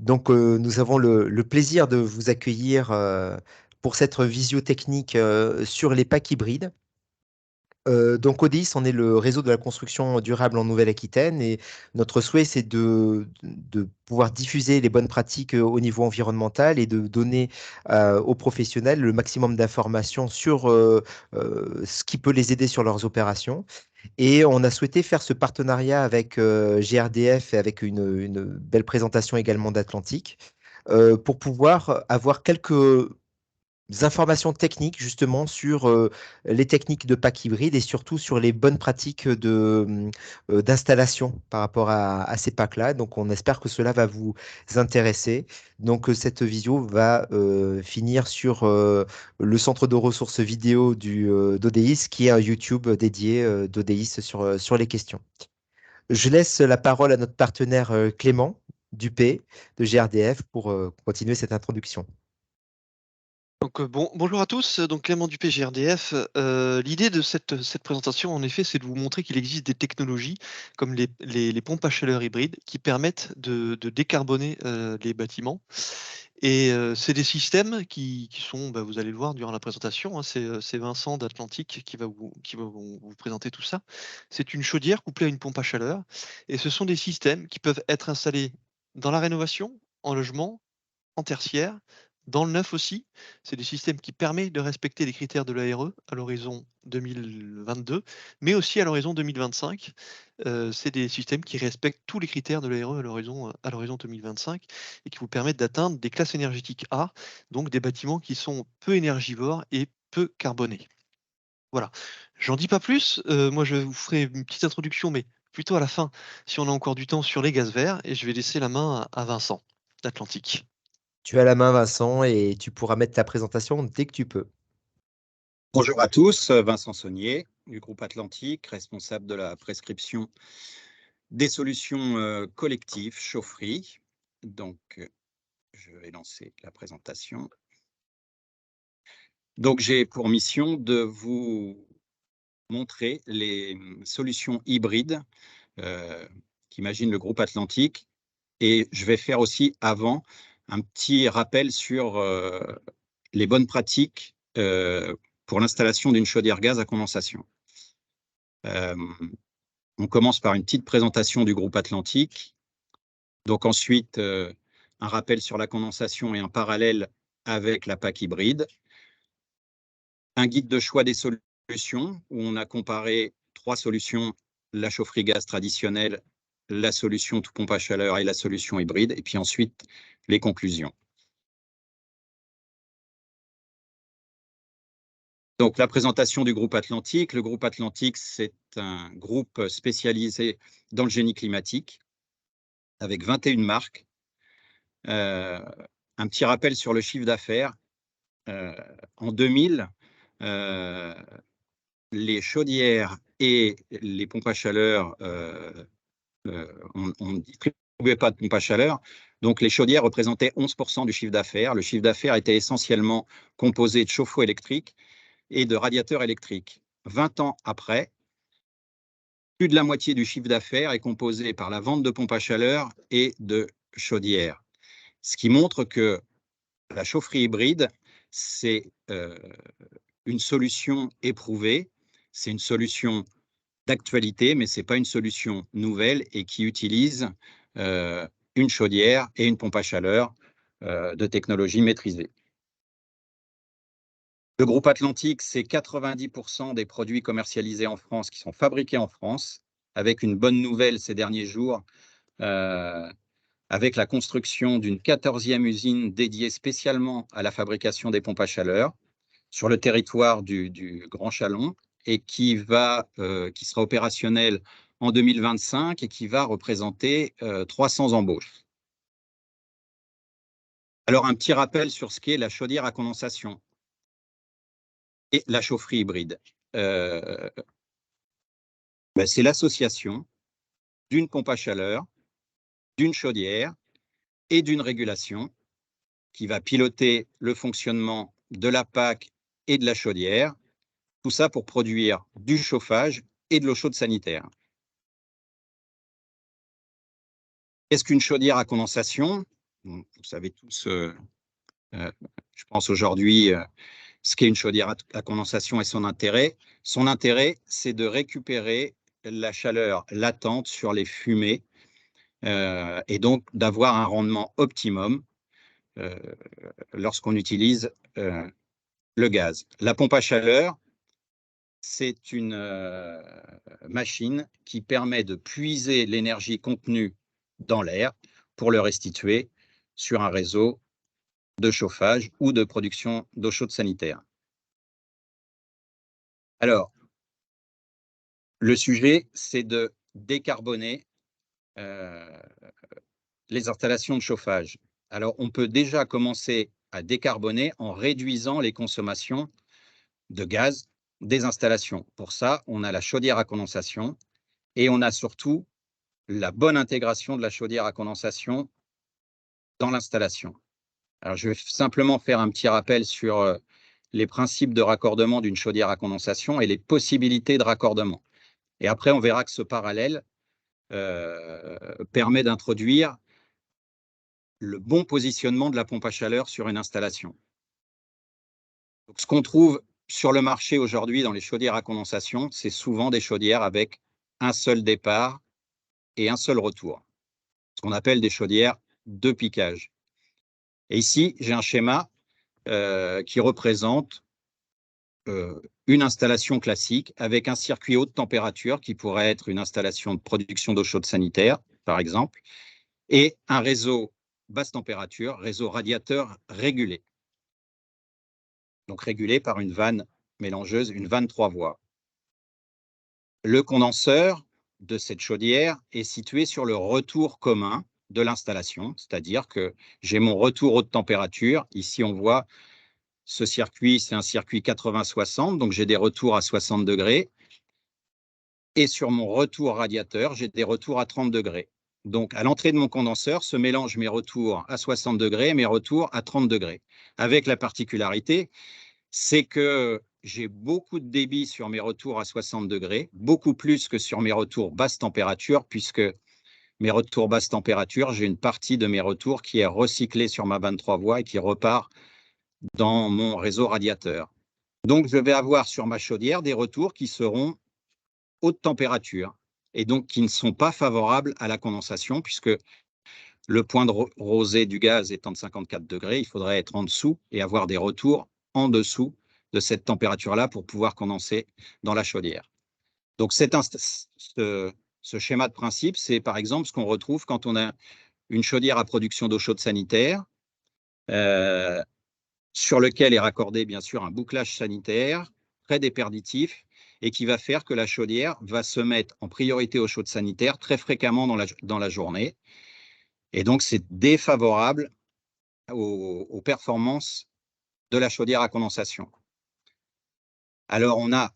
Donc, nous avons le plaisir de vous accueillir pour cette visio technique sur les packs hybrides. Donc, ODIS, on est le réseau de la construction durable en Nouvelle-Aquitaine et notre souhait, c'est de pouvoir diffuser les bonnes pratiques au niveau environnemental et de donner aux professionnels le maximum d'informations sur ce qui peut les aider sur leurs opérations. Et on a souhaité faire ce partenariat avec GRDF et avec une belle présentation également d'Atlantique pour pouvoir avoir quelques informations techniques justement sur les techniques de pack hybride et surtout sur les bonnes pratiques d'installation par rapport à ces packs-là. Donc on espère que cela va vous intéresser. Donc cette visio va finir sur le centre de ressources vidéo d'ODIS qui est un YouTube dédié d'ODIS sur les questions. Je laisse la parole à notre partenaire Clément Dupé de GRDF pour continuer cette introduction. Donc, bonjour à tous, donc Clément Dupé, GRDF. L'idée de cette présentation, en effet, c'est de vous montrer qu'il existe des technologies comme les pompes à chaleur hybrides qui permettent de décarboner les bâtiments. Et c'est des systèmes qui sont, bah, vous allez le voir durant la présentation, hein, c'est Vincent d'Atlantique qui va vous présenter tout ça. C'est une chaudière couplée à une pompe à chaleur. Et ce sont des systèmes qui peuvent être installés dans la rénovation, en logement, en tertiaire, dans le neuf aussi. C'est des systèmes qui permettent de respecter les critères de l'ARE à l'horizon 2022, mais aussi à l'horizon 2025. C'est des systèmes qui respectent tous les critères de l'ARE à l'horizon 2025 et qui vous permettent d'atteindre des classes énergétiques A, donc des bâtiments qui sont peu énergivores et peu carbonés. Voilà. J'en dis pas plus. Moi, je vous ferai une petite introduction, mais plutôt à la fin, si on a encore du temps, sur les gaz verts, et je vais laisser la main à Vincent d'Atlantique. Tu as la main, Vincent, et tu pourras mettre ta présentation dès que tu peux. Bonjour à tous, Vincent Saunier du groupe Atlantique, responsable de la prescription des solutions collectives chaufferie. Donc, je vais lancer la présentation. Donc, j'ai pour mission de vous montrer les solutions hybrides qu'imagine le groupe Atlantique. Et je vais faire aussi avant un petit rappel sur les bonnes pratiques pour l'installation d'une chaudière gaz à condensation. On commence par une petite présentation du groupe Atlantique. Donc ensuite, un rappel sur la condensation et un parallèle avec la PAC hybride. Un guide de choix des solutions où on a comparé 3 solutions, la chaufferie gaz traditionnelle, la solution tout pompe à chaleur et la solution hybride. Et puis ensuite, les conclusions. Donc, la présentation du groupe Atlantique. Le groupe Atlantique, c'est un groupe spécialisé dans le génie climatique avec 21 marques. Un petit rappel sur le chiffre d'affaires. En 2000, les chaudières et les pompes à chaleur, on ne distribuait pas de pompes à chaleur. Donc, les chaudières représentaient 11% du chiffre d'affaires. Le chiffre d'affaires était essentiellement composé de chauffe-eau électriques et de radiateurs électriques. 20 ans après, plus de la moitié du chiffre d'affaires est composé par la vente de pompes à chaleur et de chaudières. Ce qui montre que la chaufferie hybride, c'est une solution éprouvée, c'est une solution d'actualité, mais ce n'est pas une solution nouvelle et qui utilise une chaudière et une pompe à chaleur de technologie maîtrisée. Le groupe Atlantique, c'est 90% des produits commercialisés en France qui sont fabriqués en France, avec une bonne nouvelle ces derniers jours, avec la construction d'une 14e usine dédiée spécialement à la fabrication des pompes à chaleur sur le territoire du Grand Chalon et qui sera opérationnelle en 2025 et qui va représenter 300 embauches. Alors, un petit rappel sur ce qu'est la chaudière à condensation et la chaufferie hybride. C'est l'association d'une pompe à chaleur, d'une chaudière et d'une régulation qui va piloter le fonctionnement de la PAC et de la chaudière, tout ça pour produire du chauffage et de l'eau chaude sanitaire. Qu'est-ce qu'une chaudière à condensation? Vous savez tous, je pense aujourd'hui, ce qu'est une chaudière à condensation et son intérêt. Son intérêt, c'est de récupérer la chaleur latente sur les fumées et donc d'avoir un rendement optimum lorsqu'on utilise le gaz. La pompe à chaleur, c'est une machine qui permet de puiser l'énergie contenue dans l'air pour le restituer sur un réseau de chauffage ou de production d'eau chaude sanitaire. Alors, le sujet, c'est de décarboner les installations de chauffage. Alors, on peut déjà commencer à décarboner en réduisant les consommations de gaz des installations. Pour ça, on a la chaudière à condensation et on a surtout la bonne intégration de la chaudière à condensation dans l'installation. Alors, je vais simplement faire un petit rappel sur les principes de raccordement d'une chaudière à condensation et les possibilités de raccordement. Et après, on verra que ce parallèle permet d'introduire le bon positionnement de la pompe à chaleur sur une installation. Donc, ce qu'on trouve sur le marché aujourd'hui dans les chaudières à condensation, c'est souvent des chaudières avec un seul départ et un seul retour, ce qu'on appelle des chaudières de piquage. Et ici, j'ai un schéma qui représente une installation classique avec un circuit haute température qui pourrait être une installation de production d'eau chaude sanitaire, par exemple, et un réseau basse température, réseau radiateur régulé. Donc régulé par une vanne mélangeuse, une vanne 3 voies. Le condenseur de cette chaudière est situé sur le retour commun de l'installation, c'est-à-dire que j'ai mon retour haute température. Ici, on voit ce circuit, c'est un circuit 80-60, donc j'ai des retours à 60 degrés. Et sur mon retour radiateur, j'ai des retours à 30 degrés. Donc, à l'entrée de mon condenseur se mélangent mes retours à 60 degrés et mes retours à 30 degrés. Avec la particularité, c'est que j'ai beaucoup de débit sur mes retours à 60 degrés, beaucoup plus que sur mes retours basse température, puisque mes retours basse température, j'ai une partie de mes retours qui est recyclée sur ma 23 voies et qui repart dans mon réseau radiateur. Donc, je vais avoir sur ma chaudière des retours qui seront haute température et donc qui ne sont pas favorables à la condensation, puisque le point de rosée du gaz étant de 54 degrés, il faudrait être en dessous et avoir des retours en dessous de cette température-là pour pouvoir condenser dans la chaudière. Donc, ce schéma de principe, c'est par exemple ce qu'on retrouve quand on a une chaudière à production d'eau chaude sanitaire sur lequel est raccordé bien sûr un bouclage sanitaire très déperditif et qui va faire que la chaudière va se mettre en priorité eau chaude sanitaire très fréquemment dans la journée. Et donc, c'est défavorable aux performances de la chaudière à condensation. Alors, on a,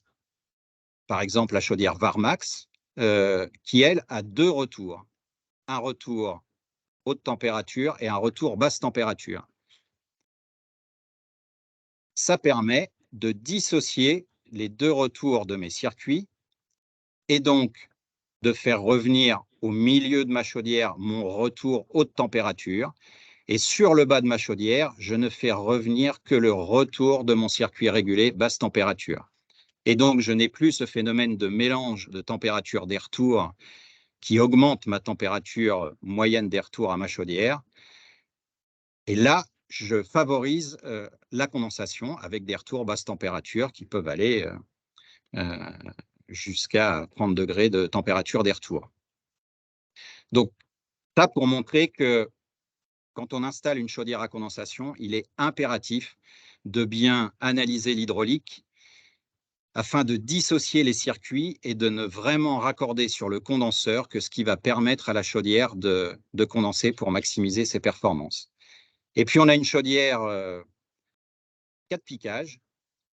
par exemple, la chaudière Varmax, qui, elle, a deux retours. Un retour haute température et un retour basse température. Ça permet de dissocier les deux retours de mes circuits et donc de faire revenir au milieu de ma chaudière mon retour haute température. Et sur le bas de ma chaudière, je ne fais revenir que le retour de mon circuit régulé basse température. Et donc, je n'ai plus ce phénomène de mélange de température des retours qui augmente ma température moyenne des retours à ma chaudière. Et là, je favorise la condensation avec des retours basse température qui peuvent aller jusqu'à 30 degrés de température des retours. Donc, ça pour montrer que quand on installe une chaudière à condensation, il est impératif de bien analyser l'hydraulique afin de dissocier les circuits et de ne vraiment raccorder sur le condenseur que ce qui va permettre à la chaudière de condenser pour maximiser ses performances. Et puis, on a une chaudière 4 piquages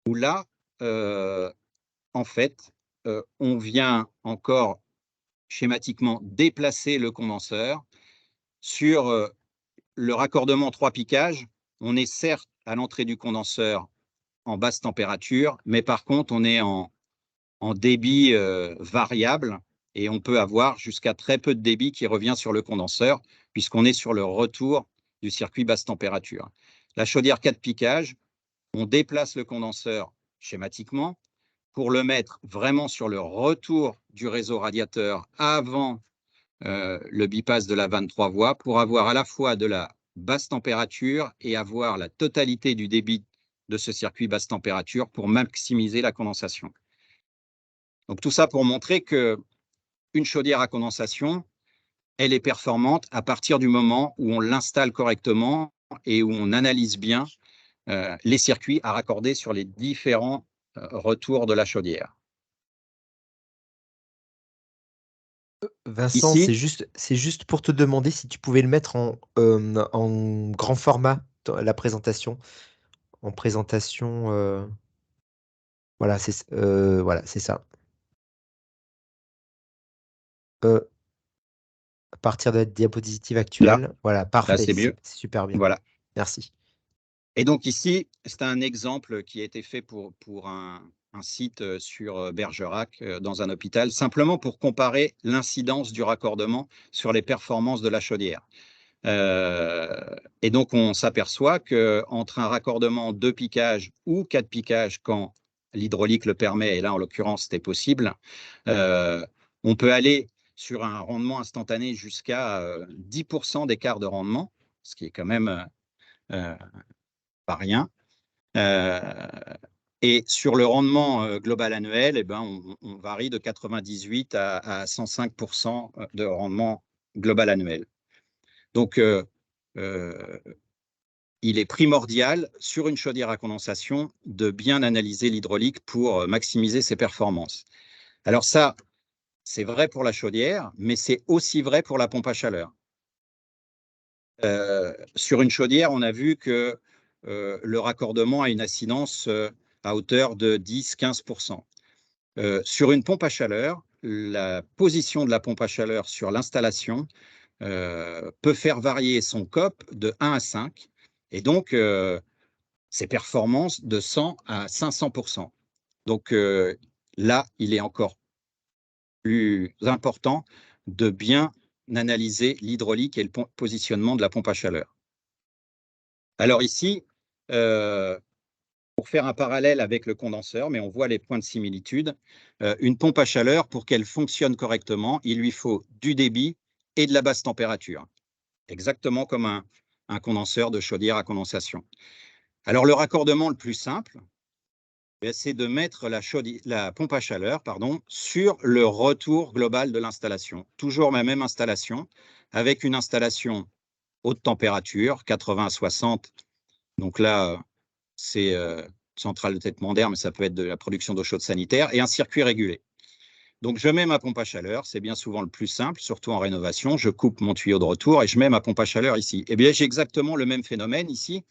où là, en fait, on vient encore schématiquement déplacer le condenseur sur le raccordement 3 piquages. On est certes à l'entrée du condenseur en basse température, mais par contre, on est en débit variable et on peut avoir jusqu'à très peu de débit qui revient sur le condenseur puisqu'on est sur le retour du circuit basse température. La chaudière 4 piquages, on déplace le condenseur schématiquement pour le mettre vraiment sur le retour du réseau radiateur avant le bypass de la 23 voies pour avoir à la fois de la basse température et avoir la totalité du débit de ce circuit basse température pour maximiser la condensation. Donc tout ça pour montrer qu'une chaudière à condensation, elle est performante à partir du moment où on l'installe correctement et où on analyse bien les circuits à raccorder sur les différents retours de la chaudière. Vincent, Ici, c'est juste pour te demander si tu pouvais le mettre en grand format, la présentation. En présentation, voilà, c'est ça. À partir de la diapositive actuelle, voilà, là parfait, c'est mieux. c'est super bien. Voilà. Merci. Et donc ici, c'est un exemple qui a été fait pour un site sur Bergerac, dans un hôpital, simplement pour comparer l'incidence du raccordement sur les performances de la chaudière. Et donc, on s'aperçoit qu'entre un raccordement 2 piquages ou 4 piquages, quand l'hydraulique le permet, et là, en l'occurrence, c'était possible, on peut aller sur un rendement instantané jusqu'à 10% d'écart de rendement, ce qui est quand même pas rien. Et sur le rendement global annuel, eh ben, on varie de 98 à 105% de rendement global annuel. Donc, il est primordial, sur une chaudière à condensation, de bien analyser l'hydraulique pour maximiser ses performances. Alors ça, c'est vrai pour la chaudière, mais c'est aussi vrai pour la pompe à chaleur. Sur une chaudière, on a vu que le raccordement a une incidence à hauteur de 10-15%. Sur une pompe à chaleur, la position de la pompe à chaleur sur l'installation peut faire varier son COP de 1 à 5, et donc ses performances de 100 à 500%. Donc là, il est encore plus important de bien analyser l'hydraulique et le positionnement de la pompe à chaleur. Alors ici, pour faire un parallèle avec le condenseur, mais on voit les points de similitude, une pompe à chaleur, pour qu'elle fonctionne correctement, il lui faut du débit et de la basse température, exactement comme un condenseur de chaudière à condensation. Alors le raccordement le plus simple, c'est de mettre la pompe à chaleur sur le retour global de l'installation. Toujours ma même installation, avec une installation haute température, 80 à 60. Donc là, c'est centrale de traitement d'air, mais ça peut être de la production d'eau chaude sanitaire, et un circuit régulé. Donc je mets ma pompe à chaleur, c'est bien souvent le plus simple, surtout en rénovation. Je coupe mon tuyau de retour et je mets ma pompe à chaleur ici. Eh bien, j'ai exactement le même phénomène ici,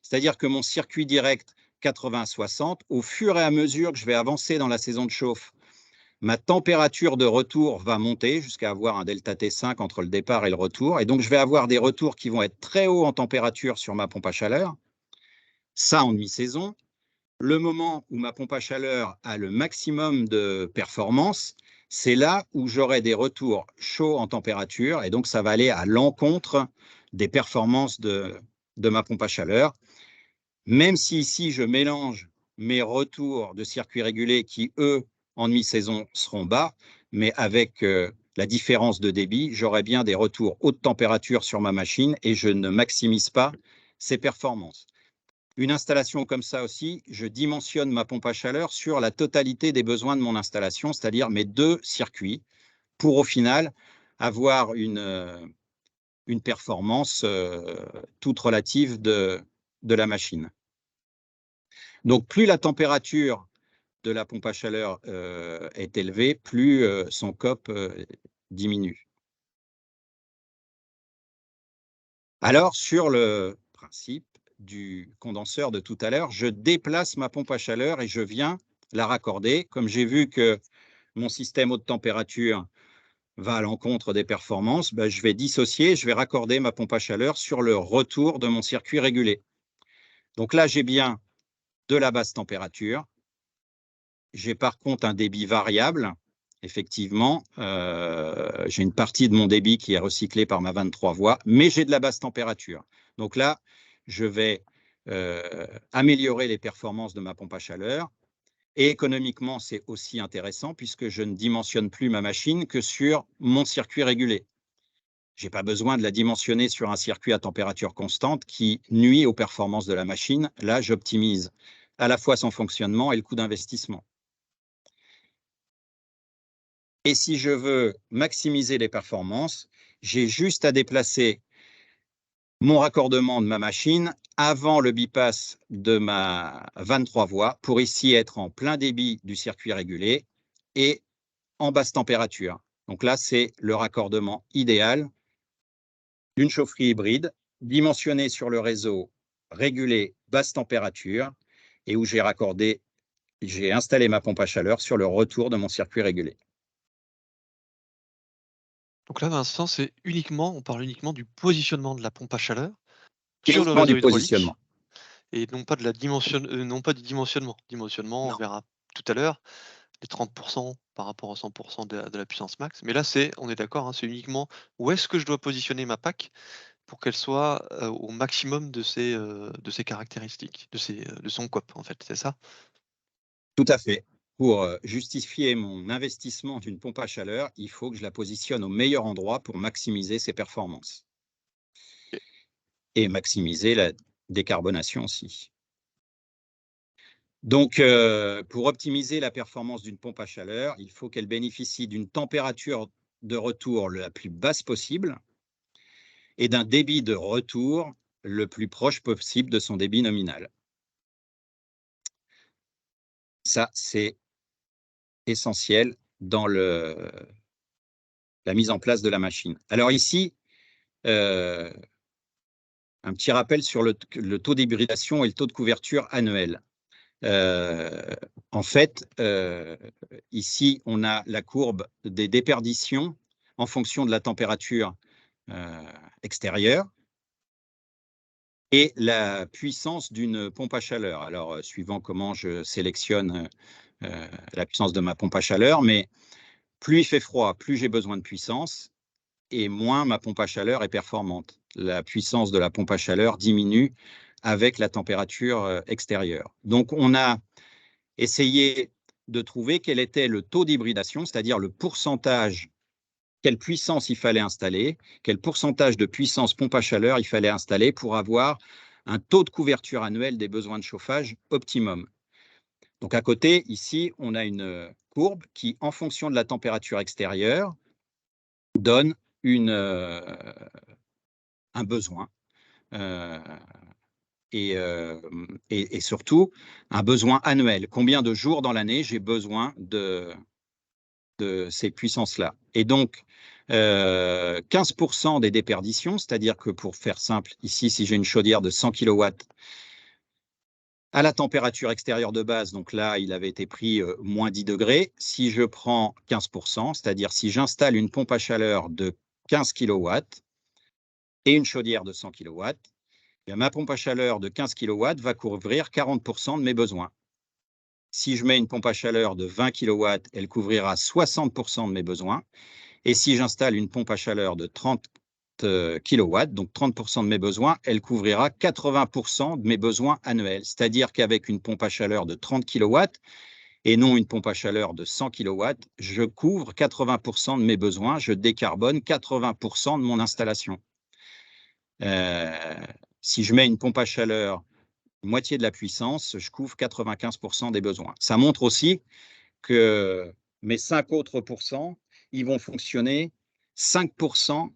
c'est-à-dire que mon circuit direct 80-60, au fur et à mesure que je vais avancer dans la saison de chauffe, ma température de retour va monter jusqu'à avoir un delta T5 entre le départ et le retour. Et donc, je vais avoir des retours qui vont être très hauts en température sur ma pompe à chaleur. Ça, en demi-saison. Le moment où ma pompe à chaleur a le maximum de performance, c'est là où j'aurai des retours chauds en température, et donc ça va aller à l'encontre des performances de ma pompe à chaleur. Même si ici, je mélange mes retours de circuits régulés qui, eux, en demi-saison, seront bas, mais avec la différence de débit, j'aurai bien des retours haute température sur ma machine et je ne maximise pas ses performances. Une installation comme ça aussi, je dimensionne ma pompe à chaleur sur la totalité des besoins de mon installation, c'est-à-dire mes 2 circuits, pour au final avoir une performance toute relative de la machine. Donc, plus la température de la pompe à chaleur est élevée, plus son COP diminue. Alors, sur le principe du condenseur de tout à l'heure, je déplace ma pompe à chaleur et je viens la raccorder. Comme j'ai vu que mon système haute température va à l'encontre des performances, ben, je vais dissocier, je vais raccorder ma pompe à chaleur sur le retour de mon circuit régulé. Donc là, j'ai bien de la basse température. J'ai par contre un débit variable. Effectivement, j'ai une partie de mon débit qui est recyclé par ma 23 voies, mais j'ai de la basse température. Donc là, je vais améliorer les performances de ma pompe à chaleur. Et économiquement, c'est aussi intéressant puisque je ne dimensionne plus ma machine que sur mon circuit régulé. Je n'ai pas besoin de la dimensionner sur un circuit à température constante qui nuit aux performances de la machine. Là, j'optimise à la fois son fonctionnement et le coût d'investissement. Et si je veux maximiser les performances, j'ai juste à déplacer mon raccordement de ma machine avant le bypass de ma 23 voies pour ici être en plein débit du circuit régulé et en basse température. Donc là, c'est le raccordement idéal d'une chaufferie hybride dimensionnée sur le réseau régulé basse température et où j'ai installé ma pompe à chaleur sur le retour de mon circuit régulé. Donc là, Vincent, on parle uniquement du positionnement de la pompe à chaleur sur le Uniquement réseau du hydraulique positionnement. et non pas, non pas du dimensionnement. Dimensionnement, on Non. verra tout à l'heure, les 30% par rapport aux 100% de la puissance max. Mais là, on est d'accord, hein, c'est uniquement où est-ce que je dois positionner ma PAC pour qu'elle soit au maximum de ses caractéristiques, de son COP, en fait, c'est ça? Tout à fait. Pour justifier mon investissement d'une pompe à chaleur, il faut que je la positionne au meilleur endroit pour maximiser ses performances. Ok. Et maximiser la décarbonation aussi. Donc, pour optimiser la performance d'une pompe à chaleur, il faut qu'elle bénéficie d'une température de retour la plus basse possible et d'un débit de retour le plus proche possible de son débit nominal. Ça, c'est essentiel dans la mise en place de la machine. Alors ici, un petit rappel sur le taux d'hybridation et le taux de couverture annuel. En fait, ici, on a la courbe des déperditions en fonction de la température extérieure et la puissance d'une pompe à chaleur. Alors, suivant comment je sélectionne la puissance de ma pompe à chaleur, mais plus il fait froid, plus j'ai besoin de puissance et moins ma pompe à chaleur est performante. La puissance de la pompe à chaleur diminue avec la température extérieure. Donc, on a essayé de trouver quel était le taux d'hybridation, c'est-à-dire le pourcentage, quelle puissance il fallait installer, quel pourcentage de puissance pompe à chaleur il fallait installer pour avoir un taux de couverture annuel des besoins de chauffage optimum. Donc à côté, ici, on a une courbe qui, en fonction de la température extérieure, donne un besoin. Et surtout un besoin annuel. Combien de jours dans l'année j'ai besoin de ces puissances-là. Et donc, 15% des déperditions, c'est-à-dire que pour faire simple, ici, si j'ai une chaudière de 100 kW à la température extérieure de base, donc là, il avait été pris moins 10 degrés. Si je prends 15%, c'est-à-dire si j'installe une pompe à chaleur de 15 kW et une chaudière de 100 kW, ma pompe à chaleur de 15 kW va couvrir 40% de mes besoins. Si je mets une pompe à chaleur de 20 kW, elle couvrira 60% de mes besoins. Et si j'installe une pompe à chaleur de 30 kW, donc 30% de mes besoins, elle couvrira 80% de mes besoins annuels. C'est-à-dire qu'avec une pompe à chaleur de 30 kW et non une pompe à chaleur de 100 kW, je couvre 80% de mes besoins, je décarbone 80% de mon installation. Si je mets une pompe à chaleur moitié de la puissance, je couvre 95% des besoins. Ça montre aussi que mes 5 autres pourcents, ils vont fonctionner 5%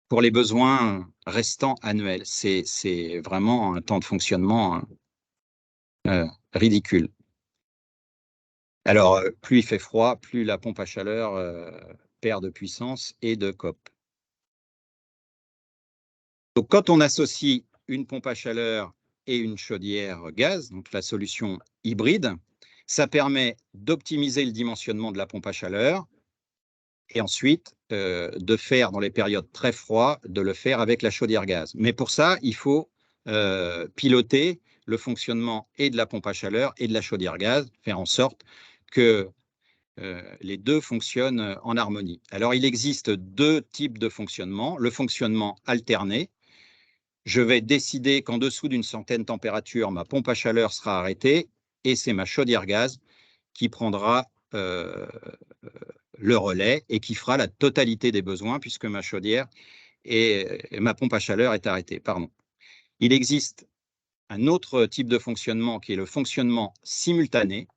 pour les besoins restants annuels. C'est vraiment un temps de fonctionnement ridicule. Alors, plus il fait froid, plus la pompe à chaleur perd de puissance et de COP. Donc, quand on associe une pompe à chaleur et une chaudière gaz, donc la solution hybride, ça permet d'optimiser le dimensionnement de la pompe à chaleur et ensuite de faire dans les périodes très froides, de le faire avec la chaudière gaz. Mais pour ça, il faut piloter le fonctionnement et de la pompe à chaleur et de la chaudière gaz, faire en sorte que les deux fonctionnent en harmonie. Alors, il existe deux types de fonctionnement. Le fonctionnement alterné. Je vais décider qu'en dessous d'une certaine température, ma pompe à chaleur sera arrêtée et c'est ma chaudière gaz qui prendra le relais et qui fera la totalité des besoins puisque ma chaudière et ma pompe à chaleur est arrêtée. Pardon. Il existe un autre type de fonctionnement qui est le fonctionnement simultané,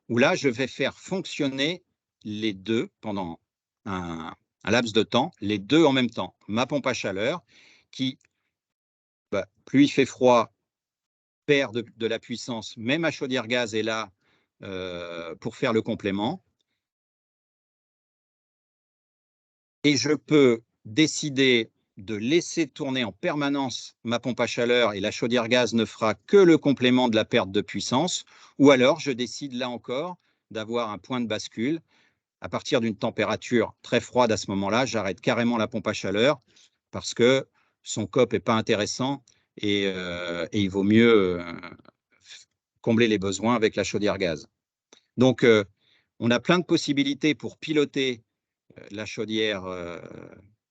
où là, je vais faire fonctionner les deux pendant un laps de temps, les deux en même temps. Ma pompe à chaleur qui, plus il fait froid, perd de la puissance, mais ma chaudière gaz est là pour faire le complément. Et je peux décider de laisser tourner en permanence ma pompe à chaleur et la chaudière gaz ne fera que le complément de la perte de puissance. Ou alors, je décide là encore d'avoir un point de bascule. À partir d'une température très froide à ce moment-là, j'arrête carrément la pompe à chaleur parce que son COP n'est pas intéressant et il vaut mieux combler les besoins avec la chaudière gaz. Donc, on a plein de possibilités pour piloter la chaudière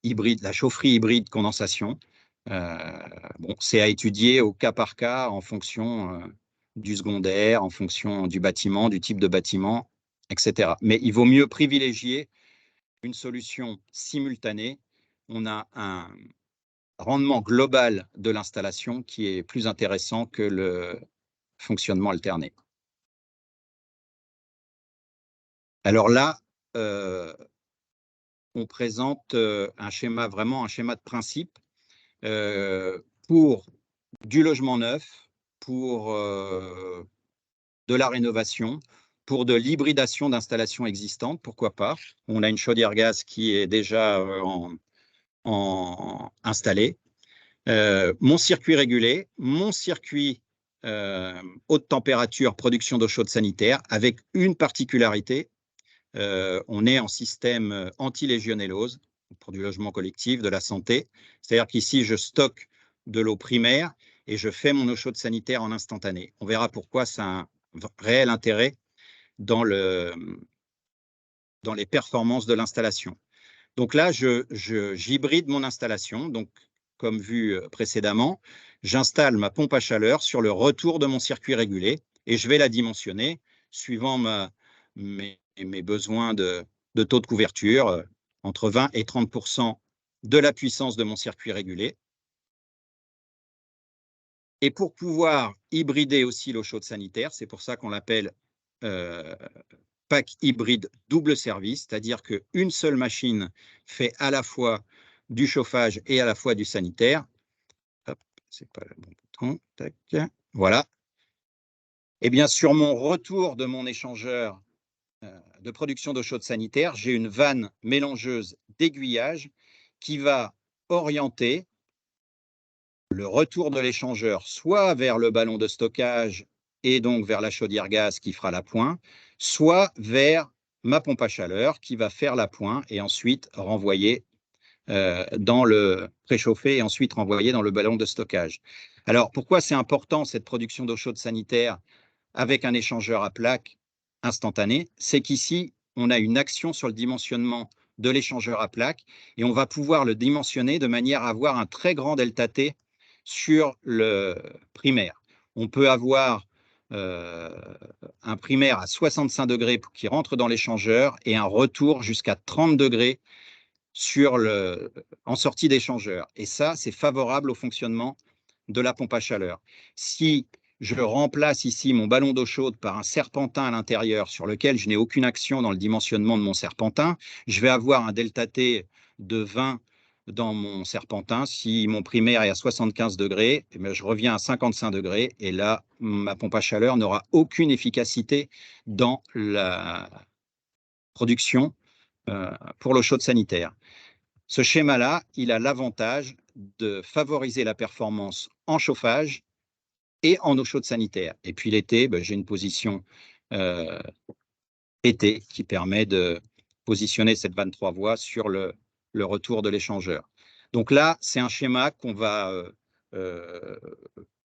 hybride, la chaufferie hybride condensation. Bon, c'est à étudier au cas par cas en fonction du secondaire, en fonction du bâtiment, du type de bâtiment, etc. Mais il vaut mieux privilégier une solution simultanée. On a un rendement global de l'installation qui est plus intéressant que le fonctionnement alterné. Alors là, on présente un schéma, vraiment un schéma de principe pour du logement neuf, pour de la rénovation, pour de l'hybridation d'installations existantes, pourquoi pas. On a une chaudière gaz qui est déjà installée. Mon circuit régulé, mon circuit haute température, production d'eau chaude sanitaire, avec une particularité, on est en système anti-légionellose pour du logement collectif, de la santé. C'est-à-dire qu'ici, je stocke de l'eau primaire et je fais mon eau chaude sanitaire en instantané. On verra pourquoi ça a un réel intérêt dans les performances de l'installation. Donc là, j'hybride mon installation. Donc, comme vu précédemment, j'installe ma pompe à chaleur sur le retour de mon circuit régulé et je vais la dimensionner suivant mes besoins de taux de couverture, entre 20 et 30% de la puissance de mon circuit régulé. Et pour pouvoir hybrider aussi l'eau chaude sanitaire, c'est pour ça qu'on l'appelle pack hybride double service, c'est-à-dire qu'une seule machine fait à la fois du chauffage et à la fois du sanitaire. Hop, c'est pas le bon bouton. Tac. Voilà. Et bien, sur mon retour de mon échangeur de production d'eau chaude sanitaire, j'ai une vanne mélangeuse d'aiguillage qui va orienter le retour de l'échangeur soit vers le ballon de stockage et donc vers la chaudière gaz qui fera l'appoint, soit vers ma pompe à chaleur qui va faire l'appoint et ensuite renvoyer dans le préchauffé et ensuite renvoyer dans le ballon de stockage. Alors, pourquoi c'est important cette production d'eau chaude sanitaire avec un échangeur à plaque instantané? C'est qu'ici, on a une action sur le dimensionnement de l'échangeur à plaque et on va pouvoir le dimensionner de manière à avoir un très grand delta T sur le primaire. On peut avoir un primaire à 65 degrés qui rentre dans l'échangeur et un retour jusqu'à 30 degrés en sortie d'échangeur. Et ça, c'est favorable au fonctionnement de la pompe à chaleur. Si je remplace ici mon ballon d'eau chaude par un serpentin à l'intérieur sur lequel je n'ai aucune action dans le dimensionnement de mon serpentin, je vais avoir un delta T de 20 dans mon serpentin. Si mon primaire est à 75 degrés, eh bien, je reviens à 55 degrés et là, ma pompe à chaleur n'aura aucune efficacité dans la production pour l'eau chaude sanitaire. Ce schéma-là, il a l'avantage de favoriser la performance en chauffage et en eau chaude sanitaire. Et puis l'été, j'ai une position été qui permet de positionner cette vanne 3 voies sur le retour de l'échangeur. Donc là, c'est un schéma qu'on va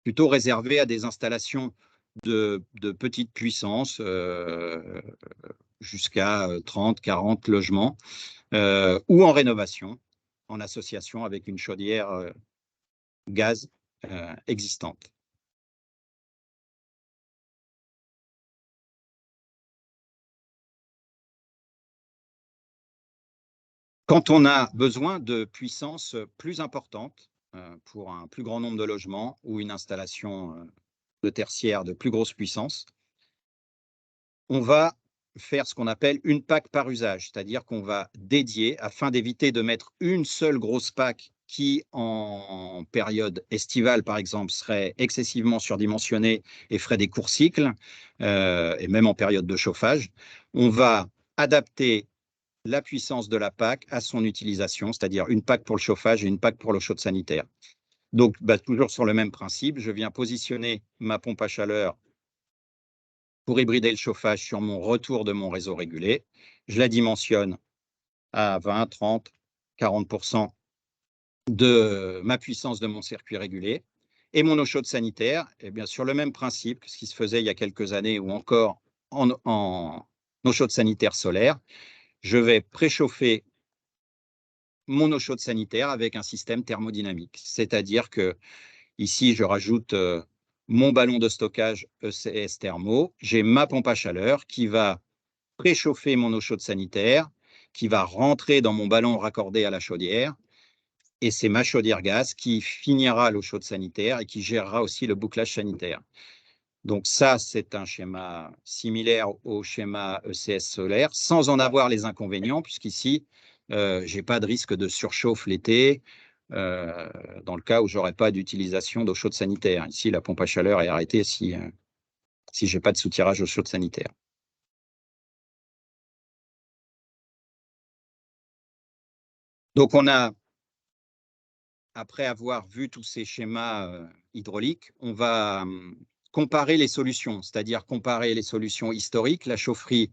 plutôt réserver à des installations de petite puissance jusqu'à 30, 40 logements ou en rénovation, en association avec une chaudière gaz existante. Quand on a besoin de puissance plus importante pour un plus grand nombre de logements ou une installation de tertiaire de plus grosse puissance, on va faire ce qu'on appelle une PAC par usage, c'est-à-dire qu'on va dédier, afin d'éviter de mettre une seule grosse PAC qui, en période estivale, par exemple, serait excessivement surdimensionnée et ferait des courts cycles, et même en période de chauffage, on va adapter la puissance de la PAC à son utilisation, c'est-à-dire une PAC pour le chauffage et une PAC pour l'eau chaude sanitaire. Donc, toujours sur le même principe, je viens positionner ma pompe à chaleur pour hybrider le chauffage sur mon retour de mon réseau régulé. Je la dimensionne à 20, 30, 40% de ma puissance de mon circuit régulé. Et mon eau chaude sanitaire, eh bien, sur le même principe que ce qui se faisait il y a quelques années ou encore en eau chaude sanitaire solaire, je vais préchauffer mon eau chaude sanitaire avec un système thermodynamique. C'est-à-dire que ici, je rajoute mon ballon de stockage ECS Thermo, j'ai ma pompe à chaleur qui va préchauffer mon eau chaude sanitaire, qui va rentrer dans mon ballon raccordé à la chaudière, et c'est ma chaudière gaz qui finira l'eau chaude sanitaire et qui gérera aussi le bouclage sanitaire. Donc ça, c'est un schéma similaire au schéma ECS solaire, sans en avoir les inconvénients, puisqu'ici, je n'ai pas de risque de surchauffe l'été, dans le cas où je n'aurais pas d'utilisation d'eau chaude sanitaire. Ici, la pompe à chaleur est arrêtée si je n'ai pas de soutirage d'eau chaude sanitaire. Donc on a, après avoir vu tous ces schémas hydrauliques, on va comparer les solutions, c'est-à-dire comparer les solutions historiques, la chaufferie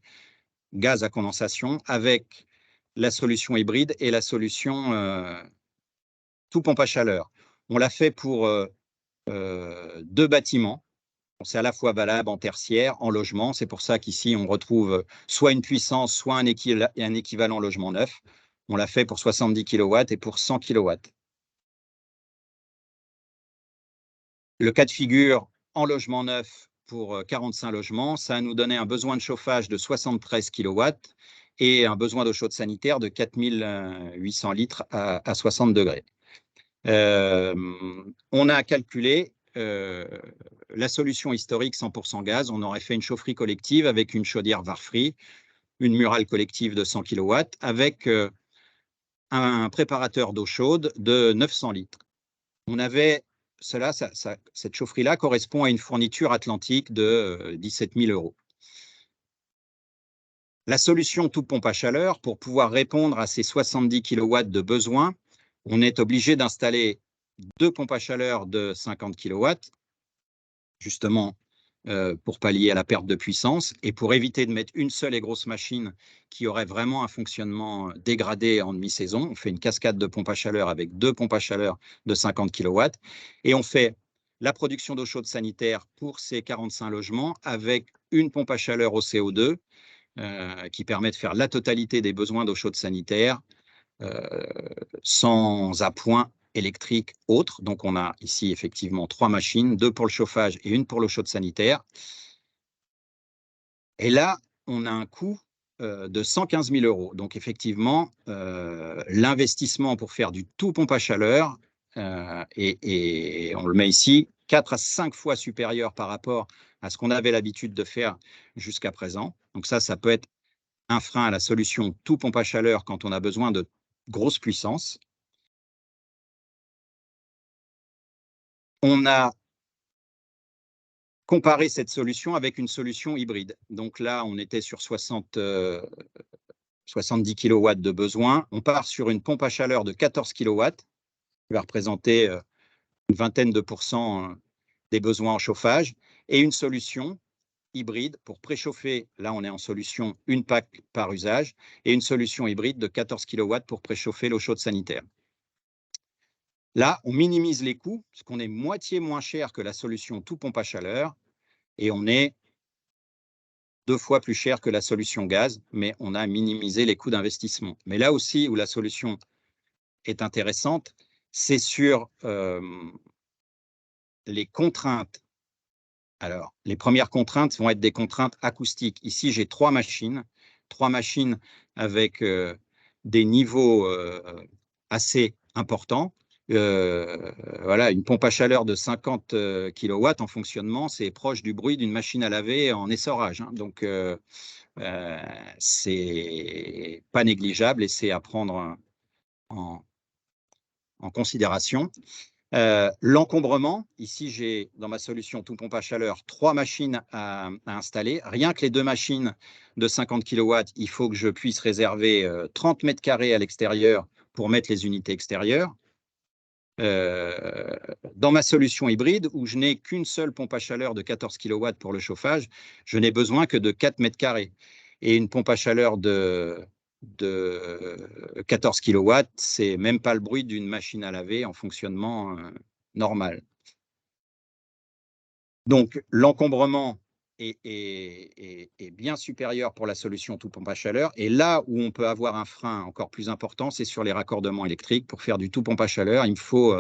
gaz à condensation, avec la solution hybride et la solution tout pompe à chaleur. On l'a fait pour 2 bâtiments. C'est à la fois valable en tertiaire, en logement. C'est pour ça qu'ici, on retrouve soit une puissance, soit un équivalent logement neuf. On l'a fait pour 70 kW et pour 100 kW. Le cas de figure en logement neuf pour 45 logements, ça nous donnait un besoin de chauffage de 73 kW et un besoin d'eau chaude sanitaire de 4800 litres à 60 degrés. On a calculé la solution historique 100% gaz. On aurait fait une chaufferie collective avec une chaudière VAR-free, une murale collective de 100 kW avec un préparateur d'eau chaude de 900 litres. On avait cette chaufferie-là correspond à une fourniture atlantique de 17 000 €. La solution tout pompe à chaleur, pour pouvoir répondre à ces 70 kW de besoin, on est obligé d'installer 2 pompes à chaleur de 50 kW, justement pour pallier à la perte de puissance et pour éviter de mettre une seule et grosse machine qui aurait vraiment un fonctionnement dégradé en demi-saison. On fait une cascade de pompes à chaleur avec 2 pompes à chaleur de 50 kW et on fait la production d'eau chaude sanitaire pour ces 45 logements avec une pompe à chaleur au CO2 qui permet de faire la totalité des besoins d'eau chaude sanitaire sans appoint électrique autre. Donc, on a ici effectivement 3 machines, 2 pour le chauffage et une pour l'eau chaude sanitaire. Et là, on a un coût de 115 000 €. Donc, effectivement, l'investissement pour faire du tout pompe à chaleur, et on le met ici, 4 à 5 fois supérieur par rapport à ce qu'on avait l'habitude de faire jusqu'à présent. Donc ça peut être un frein à la solution tout pompe à chaleur quand on a besoin de grosse puissance. On a comparé cette solution avec une solution hybride. Donc là, on était sur 70 kW de besoin. On part sur une pompe à chaleur de 14 kW, qui va représenter une vingtaine de % des besoins en chauffage, et une solution hybride pour préchauffer. Là, on est en solution une PAC par usage, et une solution hybride de 14 kW pour préchauffer l'eau chaude sanitaire. Là, on minimise les coûts, parce qu'on est moitié moins cher que la solution tout pompe à chaleur, Et on est 2 fois plus cher que la solution gaz, mais on a minimisé les coûts d'investissement. Mais là aussi où la solution est intéressante, c'est sur les contraintes. Alors, les premières contraintes vont être des contraintes acoustiques. Ici, j'ai 3 machines avec des niveaux assez importants. Voilà, une pompe à chaleur de 50 kW en fonctionnement, c'est proche du bruit d'une machine à laver en essorage, hein. Donc, c'est pas négligeable et c'est à prendre en considération. L'encombrement, ici j'ai dans ma solution tout pompe à chaleur 3 machines à installer. Rien que les 2 machines de 50 kW, il faut que je puisse réserver 30 mètres carrés à l'extérieur pour mettre les unités extérieures. Dans ma solution hybride, où je n'ai qu'une seule pompe à chaleur de 14 kW pour le chauffage, je n'ai besoin que de 4 mètres carrés. Et une pompe à chaleur de 14 kW, c'est même pas le bruit d'une machine à laver en fonctionnement normal. Donc, l'encombrement est bien supérieur pour la solution tout pompe à chaleur. Et là où on peut avoir un frein encore plus important, c'est sur les raccordements électriques. Pour faire du tout pompe à chaleur, il me faut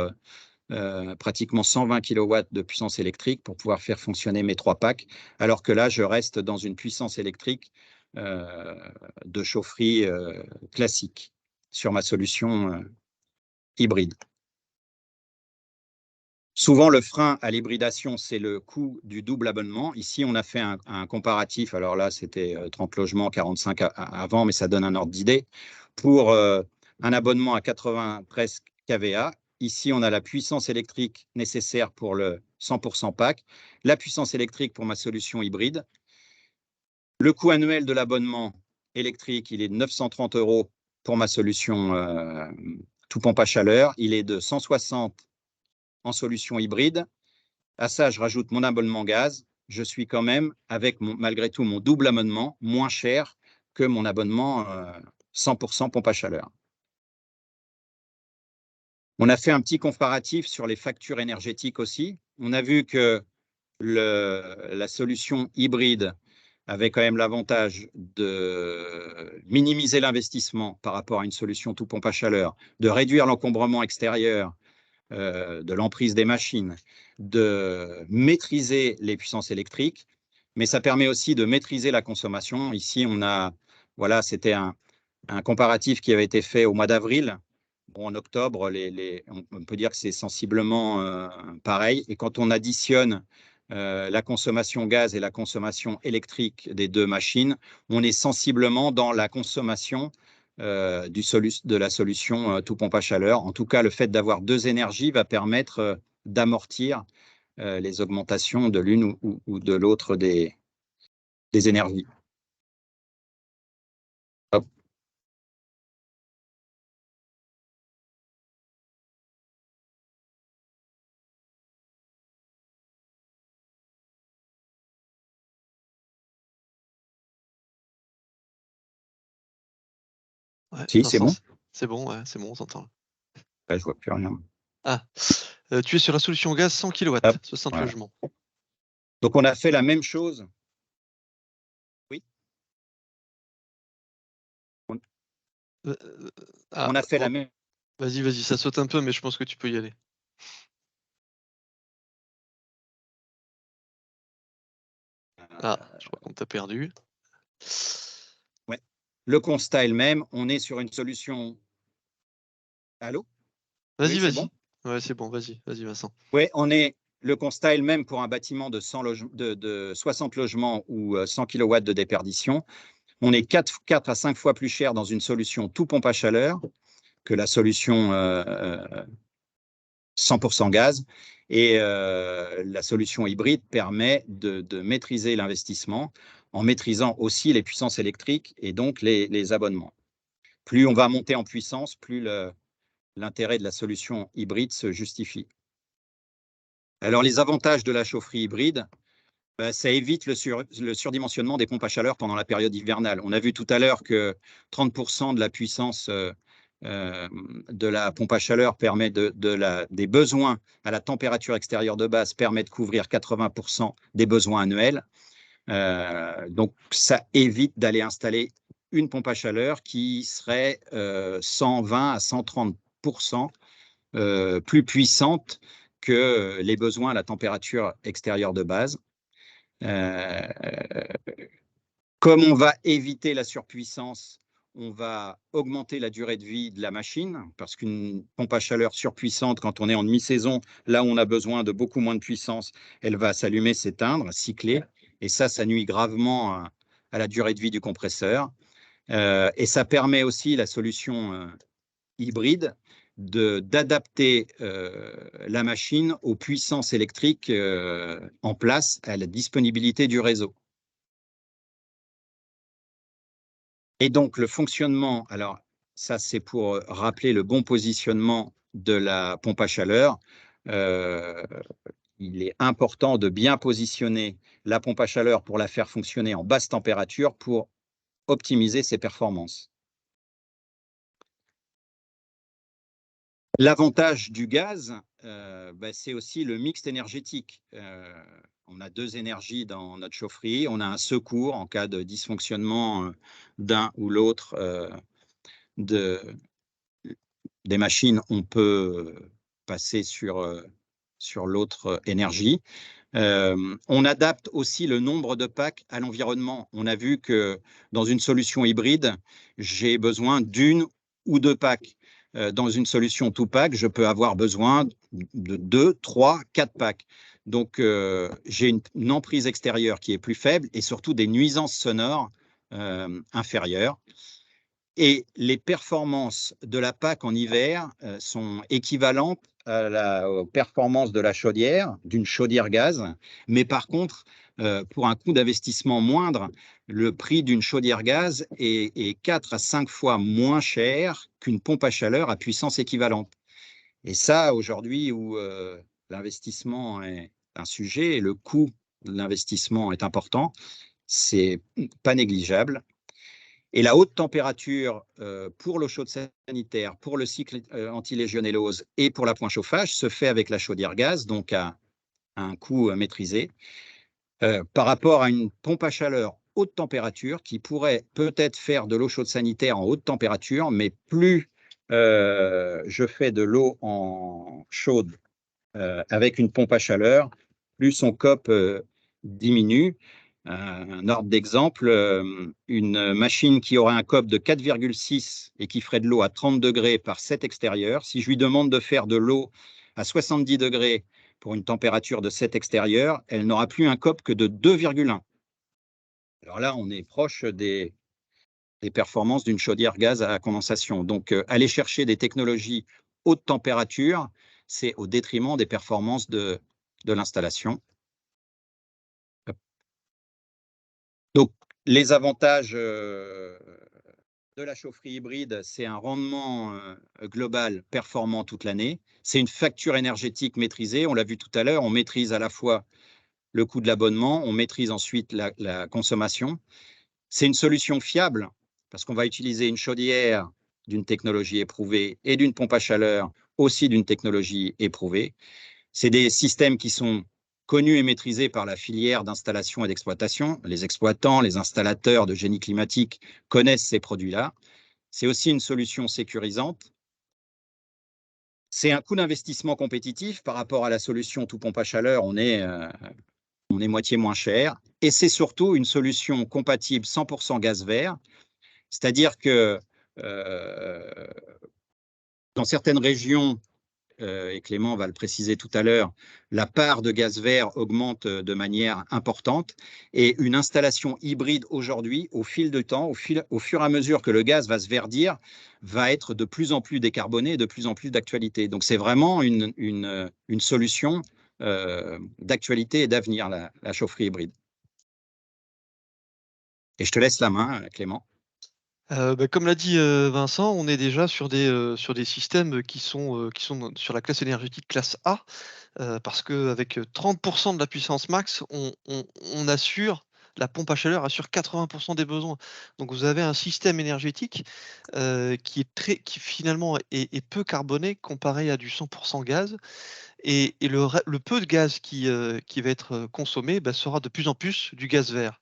pratiquement 120 kW de puissance électrique pour pouvoir faire fonctionner mes 3 packs, alors que là, je reste dans une puissance électrique de chaufferie classique sur ma solution hybride. Souvent, le frein à l'hybridation, c'est le coût du double abonnement. Ici, on a fait un comparatif. Alors là, c'était 30 logements, 45 avant, mais ça donne un ordre d'idée. Pour un abonnement à 93 kVA, ici, on a la puissance électrique nécessaire pour le 100% pack, la puissance électrique pour ma solution hybride. Le coût annuel de l'abonnement électrique, il est de 930 € pour ma solution tout pompe à chaleur. Il est de 160 en solution hybride. À ça, je rajoute mon abonnement gaz. Je suis quand même, avec malgré tout mon double abonnement, moins cher que mon abonnement 100% pompe à chaleur. On a fait un petit comparatif sur les factures énergétiques aussi. On a vu que la solution hybride avait quand même l'avantage de minimiser l'investissement par rapport à une solution tout pompe à chaleur, de réduire l'encombrement extérieur, de l'emprise des machines, de maîtriser les puissances électriques, mais ça permet aussi de maîtriser la consommation. Ici, on a, voilà, c'était un comparatif qui avait été fait au mois d'avril. Bon, en octobre, on peut dire que c'est sensiblement pareil. Et quand on additionne la consommation gaz et la consommation électrique des 2 machines, on est sensiblement dans la consommation de la solution tout pompe à chaleur. En tout cas, le fait d'avoir 2 énergies va permettre d'amortir les augmentations de l'une ou de l'autre des énergies. Hop. Ouais, Si, c'est bon. C'est bon, ouais, c'est bon, on s'entend. Là, je vois plus rien. Ah, tu es sur la solution gaz 100 kW, Hop, 60 voilà. logements. Donc, on a fait la même chose. Oui. On a fait la même. Vas-y, ça saute un peu, mais je pense que tu peux y aller. Ah, je crois qu'on t'a perdu. Ouais. Le constat est le même. On est sur une solution. Allô? Vas-y, oui, vas-y. Bon ouais, c'est bon, vas-y, Vincent. Oui, le constat est le même pour un bâtiment de 60 logements ou 100 kW de déperdition. On est 4 à 5 fois plus cher dans une solution tout pompe à chaleur que la solution 100% gaz. Et la solution hybride permet de maîtriser l'investissement en maîtrisant aussi les puissances électriques et donc les abonnements. Plus on va monter en puissance, plus l'intérêt de la solution hybride se justifie. Alors, les avantages de la chaufferie hybride, ça évite le surdimensionnement des pompes à chaleur pendant la période hivernale. On a vu tout à l'heure que 30% de la puissance de la pompe à chaleur permet des besoins à la température extérieure de base permet de couvrir 80% des besoins annuels. Donc, ça évite d'aller installer une pompe à chaleur qui serait 120 à 130% plus puissante que les besoins à la température extérieure de base. Comme on va éviter la surpuissance, on va augmenter la durée de vie de la machine, parce qu'une pompe à chaleur surpuissante, quand on est en demi-saison, là où on a besoin de beaucoup moins de puissance, elle va s'allumer, s'éteindre, cycler, et ça nuit gravement à la durée de vie du compresseur. Et ça permet aussi la solution hybride d'adapter la machine aux puissances électriques en place, à la disponibilité du réseau. Et donc, le fonctionnement, alors ça, c'est pour rappeler le bon positionnement de la pompe à chaleur. Il est important de bien positionner la pompe à chaleur pour la faire fonctionner en basse température pour optimiser ses performances. L'avantage du gaz, c'est aussi le mix énergétique. On a deux énergies dans notre chaufferie. On a un secours en cas de dysfonctionnement d'un ou l'autre des machines. On peut passer sur l'autre énergie. On adapte aussi le nombre de packs à l'environnement. On a vu que dans une solution hybride, j'ai besoin d'une ou deux packs. Dans une solution tout pack, je peux avoir besoin de 2, 3, 4 packs. Donc, j'ai une emprise extérieure qui est plus faible et surtout des nuisances sonores inférieures. Et les performances de la PAC en hiver sont équivalentes aux performances de la chaudière, d'une chaudière gaz. Mais par contre, pour un coût d'investissement moindre, le prix d'une chaudière gaz est 4 à 5 fois moins cher qu'une pompe à chaleur à puissance équivalente. Et ça, aujourd'hui, où l'investissement est un sujet et le coût de l'investissement est important, c'est pas négligeable. Et la haute température pour l'eau chaude sanitaire, pour le cycle anti-légionellose et pour la point chauffage se fait avec la chaudière gaz, donc à un coût maîtrisé, par rapport à une pompe à chaleur haute température qui pourrait peut-être faire de l'eau chaude sanitaire en haute température, mais plus je fais de l'eau en chaude avec une pompe à chaleur, plus son COP diminue. Un ordre d'exemple, une machine qui aurait un COP de 4,6 et qui ferait de l'eau à 30 degrés par 7 extérieur, si je lui demande de faire de l'eau à 70 degrés pour une température de 7 extérieur, elle n'aura plus un COP que de 2,1. Alors là, on est proche des performances d'une chaudière gaz à condensation. Donc, aller chercher des technologies haute température, c'est au détriment des performances de l'installation. Donc, les avantages de la chaufferie hybride, c'est un rendement global performant toute l'année. C'est une facture énergétique maîtrisée. On l'a vu tout à l'heure, on maîtrise à la fois le coût de l'abonnement, on maîtrise ensuite la consommation. C'est une solution fiable parce qu'on va utiliser une chaudière d'une technologie éprouvée et d'une pompe à chaleur aussi d'une technologie éprouvée. C'est des systèmes qui sont connus et maîtrisés par la filière d'installation et d'exploitation. Les exploitants, les installateurs de génie climatique connaissent ces produits-là. C'est aussi une solution sécurisante. C'est un coût d'investissement compétitif par rapport à la solution tout pompe à chaleur, on est moitié moins cher. Et c'est surtout une solution compatible 100% gaz vert, c'est-à-dire que dans certaines régions, et Clément va le préciser tout à l'heure, la part de gaz vert augmente de manière importante et une installation hybride aujourd'hui, au fil du temps, au fur et à mesure que le gaz va se verdir, va être de plus en plus décarboné et de plus en plus d'actualité. Donc c'est vraiment une solution d'actualité et d'avenir, la chaufferie hybride. Et je te laisse la main, Clément. Comme l'a dit Vincent, on est déjà sur des systèmes qui sont sur la classe énergétique classe A, parce qu'avec 30% de la puissance max, on assure la pompe à chaleur assure 80% des besoins. Donc vous avez un système énergétique qui finalement est peu carboné comparé à du 100% gaz. Et le peu de gaz qui va être consommé sera de plus en plus du gaz vert.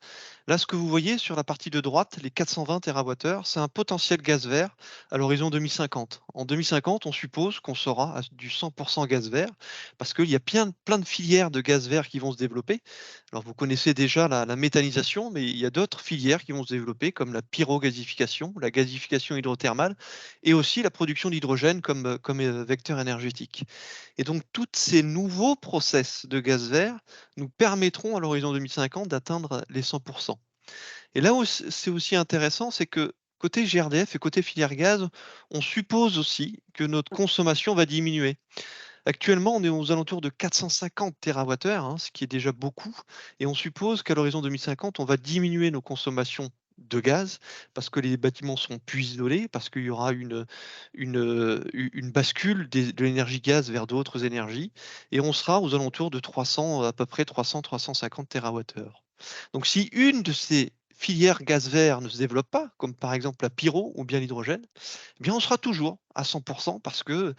Là, ce que vous voyez sur la partie de droite, les 420 TWh, c'est un potentiel gaz vert à l'horizon 2050. En 2050, on suppose qu'on sera à du 100% gaz vert parce qu'il y a plein de filières de gaz vert qui vont se développer. Alors, vous connaissez déjà la méthanisation, mais il y a d'autres filières qui vont se développer comme la pyrogasification, la gasification hydrothermale et aussi la production d'hydrogène comme vecteur énergétique. Et donc, tous ces nouveaux process de gaz vert nous permettront à l'horizon 2050 d'atteindre les 100%. Et là où c'est aussi intéressant, c'est que côté GRDF et côté filière gaz, on suppose aussi que notre consommation va diminuer. Actuellement, on est aux alentours de 450 TWh, ce qui est déjà beaucoup, et on suppose qu'à l'horizon 2050, on va diminuer nos consommations de gaz parce que les bâtiments seront plus isolés, parce qu'il y aura une bascule de l'énergie gaz vers d'autres énergies, et on sera aux alentours de 300, à peu près 300-350 TWh. Donc si une de ces filières gaz vert ne se développe pas, comme par exemple la pyro ou bien l'hydrogène, eh bien on sera toujours à 100% parce que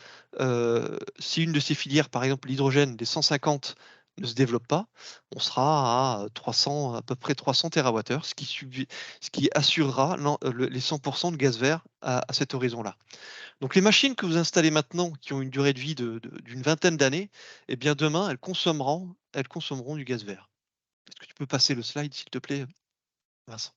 si une de ces filières, par exemple l'hydrogène des 150 ne se développe pas, on sera à 300, à peu près 300 TWh, ce qui assurera les 100% de gaz vert à cet horizon-là. Donc les machines que vous installez maintenant, qui ont une durée de vie d'une vingtaine d'années, eh bien demain, elles consommeront du gaz vert. Est-ce que tu peux passer le slide, s'il te plaît, Vincent?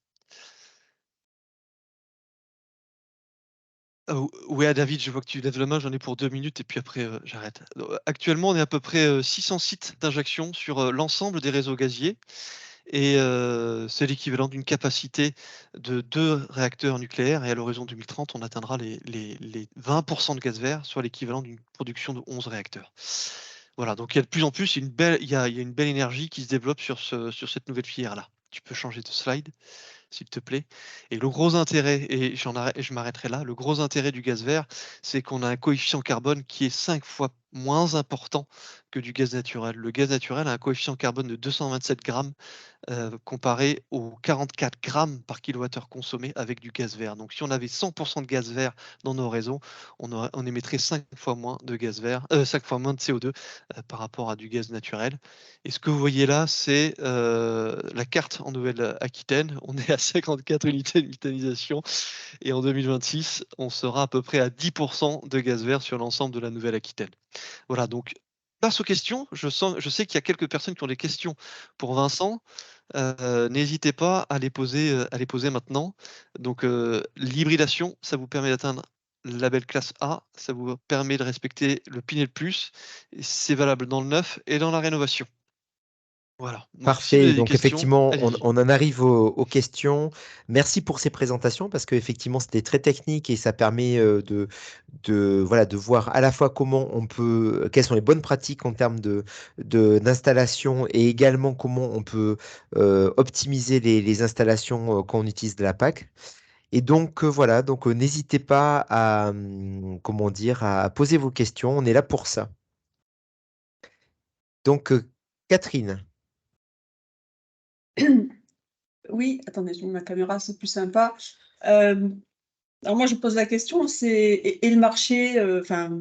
Ouais, David, je vois que tu lèves la main, j'en ai pour 2 minutes et puis après, j'arrête. Actuellement, on est à peu près, 600 sites d'injection sur, l'ensemble des réseaux gaziers et c'est l'équivalent d'une capacité de 2 réacteurs nucléaires et à l'horizon 2030, on atteindra les 20% de gaz vert, soit l'équivalent d'une production de 11 réacteurs. Voilà, donc il y a de plus en plus il y a une belle énergie qui se développe sur cette nouvelle filière-là. Tu peux changer de slide, s'il te plaît. Et le gros intérêt, et je m'arrêterai là, le gros intérêt du gaz vert, c'est qu'on a un coefficient carbone qui est 5 fois moins important que du gaz naturel. Le gaz naturel a un coefficient carbone de 227 grammes comparé aux 44 grammes par kilowattheure consommé avec du gaz vert. Donc si on avait 100% de gaz vert dans nos réseaux, on émettrait 5 fois moins de gaz vert, 5 fois moins de CO2 par rapport à du gaz naturel. Et ce que vous voyez là, c'est la carte en Nouvelle-Aquitaine. On est à 54 unités de méthanisation et en 2026, on sera à peu près à 10% de gaz vert sur l'ensemble de la Nouvelle-Aquitaine. Voilà, donc place aux questions. Je sais qu'il y a quelques personnes qui ont des questions pour Vincent. N'hésitez pas à les poser maintenant. Donc, l'hybridation, ça vous permet d'atteindre le label classe A, ça vous permet de respecter le Pinel+, et c'est valable dans le neuf et dans la rénovation. Voilà, donc si vous Parfait. avez des Donc questions, effectivement, on allez-y. on en arrive aux questions. Merci pour ces présentations parce qu'effectivement, c'était très technique et ça permet, voilà, de voir à la fois comment on peut quelles sont les bonnes pratiques en termes d'installation et également comment on peut, optimiser les installations, quand on utilise de la PAC. Et donc, voilà, donc, n'hésitez pas à, comment dire? À poser vos questions, on est là pour ça. Donc, Catherine. Oui, attendez, je mets ma caméra, c'est plus sympa. Alors moi, je pose la question, c'est et le marché, enfin,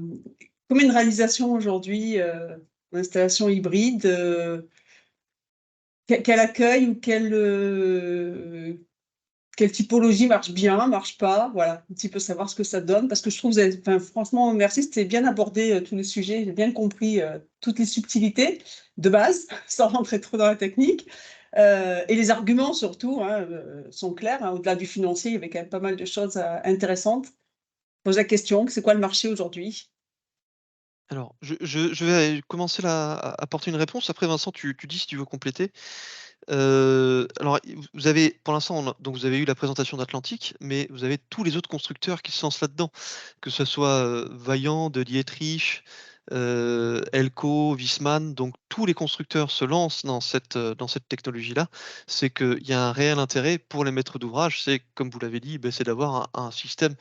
combien de réalisations aujourd'hui, d'installations hybrides, quel accueil ou quelle typologie marche bien, marche pas? Voilà, un petit peu savoir ce que ça donne parce que je trouve vous avez enfin, franchement, merci, c'était bien abordé, tous les sujets. J'ai bien compris, toutes les subtilités de base, sans rentrer trop dans la technique, et les arguments surtout, hein, sont clairs, hein. Au-delà du financier, il y avait quand même pas mal de choses, intéressantes. Pose la question, c'est quoi le marché aujourd'hui? Alors, je vais commencer à apporter une réponse. Après, Vincent, tu dis si tu veux compléter. Alors, vous avez pour l'instant, donc vous avez eu la présentation d'Atlantic, mais vous avez tous les autres constructeurs qui se lancent là-dedans, que ce soit, Vaillant, De Dietrich, Elco, Viessmann, donc tous les constructeurs se lancent dans cette technologie-là. C'est qu'il y a un réel intérêt pour les maîtres d'ouvrage, c'est comme vous l'avez dit, c'est d'avoir un système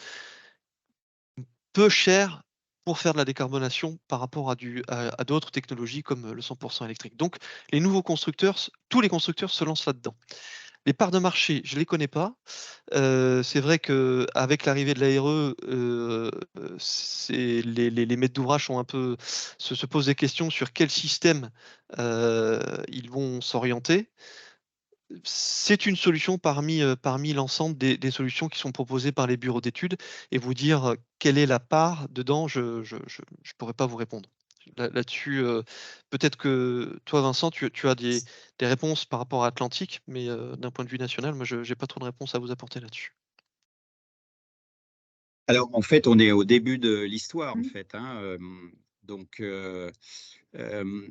peu cher pour faire de la décarbonation par rapport à d'autres technologies comme le 100% électrique. Donc les nouveaux constructeurs, tous les constructeurs se lancent là-dedans. les parts de marché, je ne les connais pas. C'est vrai qu'avec l'arrivée de l'ARE, les maîtres d'ouvrage se posent des questions sur quel système ils vont s'orienter. C'est une solution parmi l'ensemble des solutions qui sont proposées par les bureaux d'études, et vous dire quelle est la part dedans, je ne pourrais pas vous répondre. Là-dessus, peut-être que toi, Vincent, tu as des réponses par rapport à Atlantique, mais d'un point de vue national, moi, je n'ai pas trop de réponses à vous apporter là-dessus. Alors, en fait, on est au début de l'histoire, en fait, hein, donc, il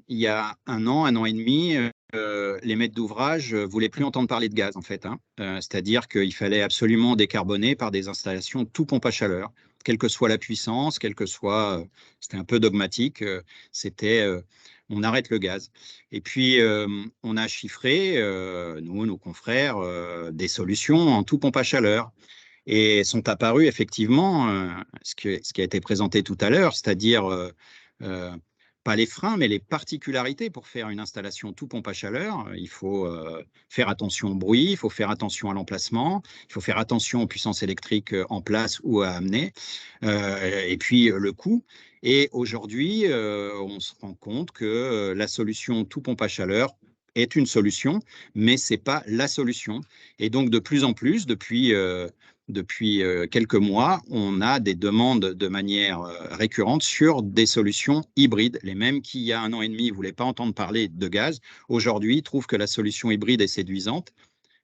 y a un an et demi, les maîtres d'ouvrage ne voulaient plus entendre parler de gaz, en fait, hein. C'est-à-dire qu'il fallait absolument décarboner par des installations tout pompe à chaleur, quelle que soit la puissance, quelle que soit, c'était un peu dogmatique, c'était on arrête le gaz. Et puis, on a chiffré, nous, nos confrères, des solutions en tout pompe à chaleur. Et sont apparus effectivement ce qui a été présenté tout à l'heure, c'est-à-dire pas les freins, mais les particularités pour faire une installation tout pompe à chaleur. Il faut faire attention au bruit, il faut faire attention à l'emplacement, il faut faire attention aux puissances électriques en place ou à amener, et puis le coût. Et aujourd'hui, on se rend compte que la solution tout pompe à chaleur est une solution, mais ce n'est pas la solution. Et donc, de plus en plus, depuis quelques mois, on a des demandes de manière récurrente sur des solutions hybrides. Les mêmes qui, il y a un an et demi, ne voulaient pas entendre parler de gaz, aujourd'hui trouvent que la solution hybride est séduisante.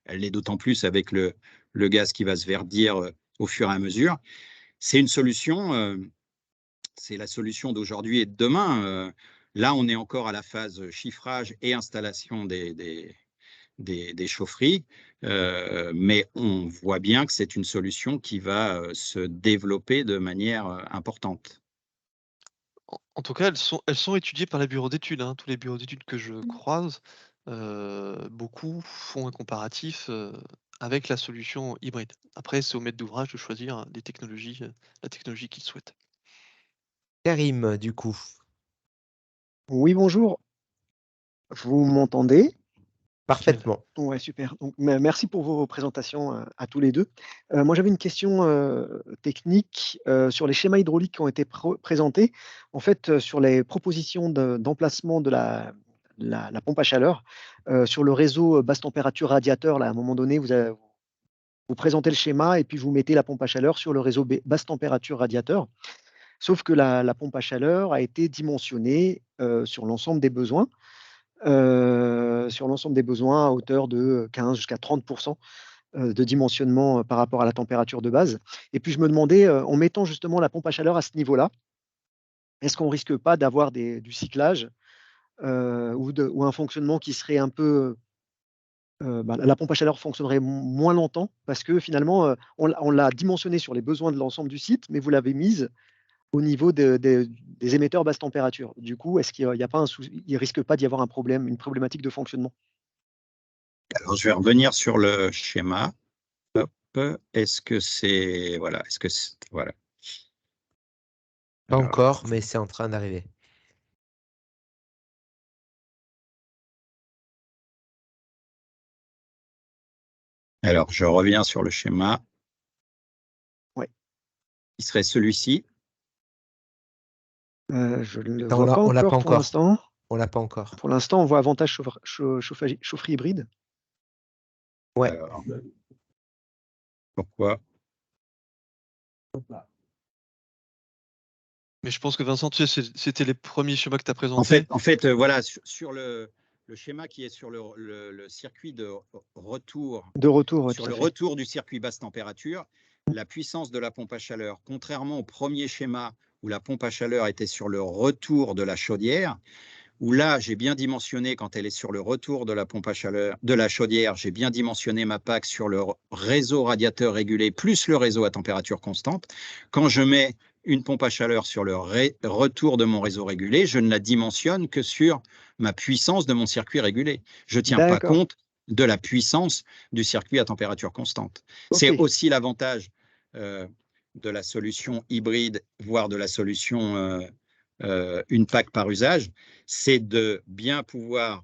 Elle l'est d'autant plus avec le gaz qui va se verdir au fur et à mesure. C'est une solution, c'est la solution d'aujourd'hui et de demain. Là, on est encore à la phase chiffrage et installation des chaufferies, mais on voit bien que c'est une solution qui va se développer de manière importante. En tout cas, elles sont étudiées par les bureaux d'études, hein. Tous les bureaux d'études que je croise, beaucoup font un comparatif avec la solution hybride. Après, c'est au maître d'ouvrage de choisir la technologie qu'il souhaite. Karim, du coup. Oui, bonjour. Vous m'entendez? Parfaitement. Ouais, super. Donc, merci pour vos présentations à tous les deux. Moi, j'avais une question technique sur les schémas hydrauliques qui ont été présentés. En fait, sur les propositions d'emplacement de la pompe à chaleur, sur le réseau basse température radiateur, là, à un moment donné, vous présentez le schéma et puis vous mettez la pompe à chaleur sur le réseau basse température radiateur. Sauf que la pompe à chaleur a été dimensionnée sur l'ensemble des besoins. À hauteur de 15 jusqu'à 30% de dimensionnement par rapport à la température de base. Et puis je me demandais, en mettant justement la pompe à chaleur à ce niveau-là, est-ce qu'on ne risque pas d'avoir du cyclage ou un fonctionnement qui serait un peu... la pompe à chaleur fonctionnerait moins longtemps parce que finalement, on l'a dimensionné sur les besoins de l'ensemble du site, mais vous l'avez mise au niveau des émetteurs basse température. Du coup, est-ce qu'il n'y a pas il risque pas d'y avoir un problème, une problématique de fonctionnement? Alors, je vais revenir sur le schéma. Hop. Est-ce que c'est... Voilà. Est-ce que c'est... Voilà. Pas Alors, encore, mais c'est en train d'arriver. alors, je reviens sur le schéma. Ouais. Il serait celui-ci. Je ne le Attends, vois pas on l'a encore pas pour encore. l'instant. On l'a pas encore. Pour l'instant, on voit avantage chaufferie hybride. Ouais. Alors, pourquoi? Mais je pense que Vincent, tu sais, c'était les premiers schémas que tu as présentés. En fait, voilà, sur le schéma qui est sur le circuit de retour, De retour, sur le retour du circuit basse température, la puissance de la pompe à chaleur, contrairement au premier schéma où la pompe à chaleur était sur le retour de la chaudière, où là, j'ai bien dimensionné, quand elle est sur le retour de la pompe à chaleur, de la chaudière, j'ai bien dimensionné ma PAC sur le réseau radiateur régulé plus le réseau à température constante. Quand je mets une pompe à chaleur sur le retour de mon réseau régulé, je ne la dimensionne que sur ma puissance de mon circuit régulé. Je ne tiens pas compte de la puissance du circuit à température constante. C'est aussi l'avantage de la solution hybride, voire de la solution une PAC par usage, c'est de bien pouvoir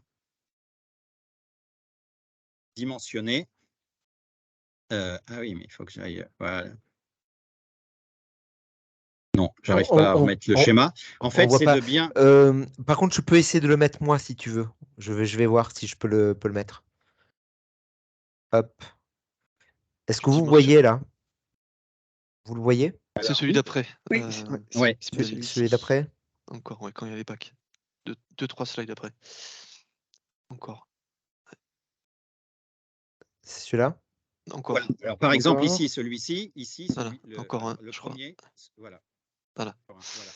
dimensionner Ah oui, mais il faut que j'aille. Voilà. Non, j'arrive pas à remettre le schéma. En On fait, voit c'est pas. de bien. Par contre, je peux essayer de le mettre moi si tu veux. Je vais voir si je peux le mettre. Hop. Est-ce que vous Effectivement, voyez là? Vous le voyez? c'est celui oui. d'après. Oui. Ouais. C'est pas Celui celui-ci. d'après? Encore, ouais, quand il y avait Pâques. 2-3 slides après. Encore. C'est celui-là? Encore. Voilà. Alors, par exemple, Encore. ici, celui-ci, ici, Voilà, encore un, le je crois. premier, voilà. Voilà. Voilà.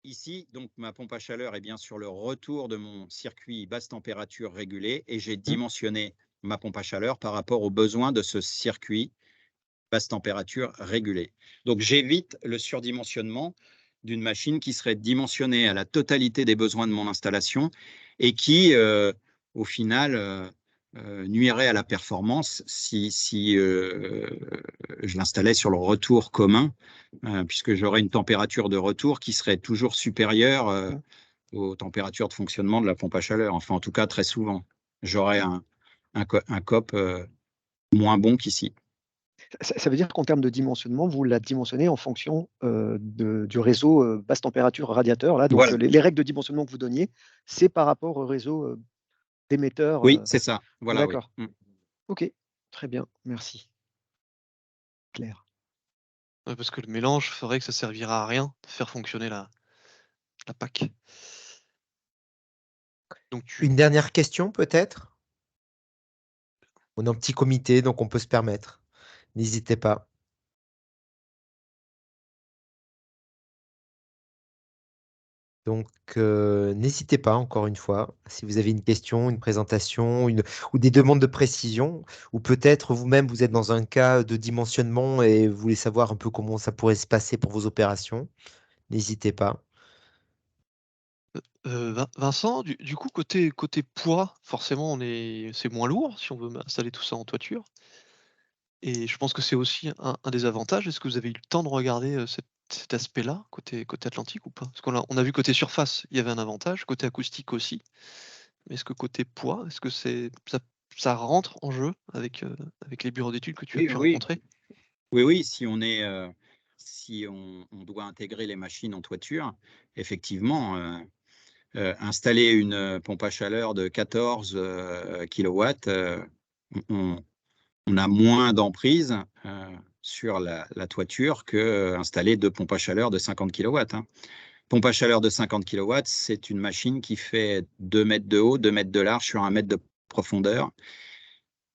Ici, donc, ma pompe à chaleur est bien sur le retour de mon circuit basse température régulé et j'ai dimensionné ma pompe à chaleur par rapport aux besoins de ce circuit basse température régulé. Donc, j'évite le surdimensionnement d'une machine qui serait dimensionnée à la totalité des besoins de mon installation et qui, au final, nuirait à la performance si je l'installais sur le retour commun, puisque j'aurais une température de retour qui serait toujours supérieure aux températures de fonctionnement de la pompe à chaleur. Enfin, en tout cas, très souvent, j'aurais un COP moins bon qu'ici. Ça veut dire qu'en termes de dimensionnement, vous la dimensionnez en fonction du réseau basse température radiateur. Là, donc, Voilà. les règles de dimensionnement que vous donniez, c'est par rapport au réseau d'émetteurs. Oui, c'est ça. Voilà, oui. D'accord. OK, très bien, merci. Claire. Ouais, parce que le mélange ferait que ça servira à rien de faire fonctionner la PAC. Donc Une dernière question peut-être? On est en petit comité, donc on peut se permettre. N'hésitez pas. Donc, n'hésitez pas, encore une fois, si vous avez une question, une présentation, ou des demandes de précision, ou peut-être vous-même, vous êtes dans un cas de dimensionnement et vous voulez savoir un peu comment ça pourrait se passer pour vos opérations, n'hésitez pas. Vincent, du coup, côté poids, forcément, c'est moins lourd si on veut installer tout ça en toiture. Et je pense que c'est aussi un des avantages. Est-ce que vous avez eu le temps de regarder cet aspect-là, côté Atlantique ou pas? Parce on a vu côté surface, il y avait un avantage, côté acoustique aussi. Mais est-ce que côté poids, est-ce que ça rentre en jeu avec les bureaux d'études que tu as Oui, pu oui. rencontrer? Oui, si on doit intégrer les machines en toiture, effectivement, installer une pompe à chaleur de 14 kilowatts, on a moins d'emprise sur la toiture que installer deux pompes à chaleur de 50 kilowatts. Pompe à chaleur de 50 kilowatts, c'est une machine qui fait 2 mètres de haut, 2 mètres de large sur 1 mètre de profondeur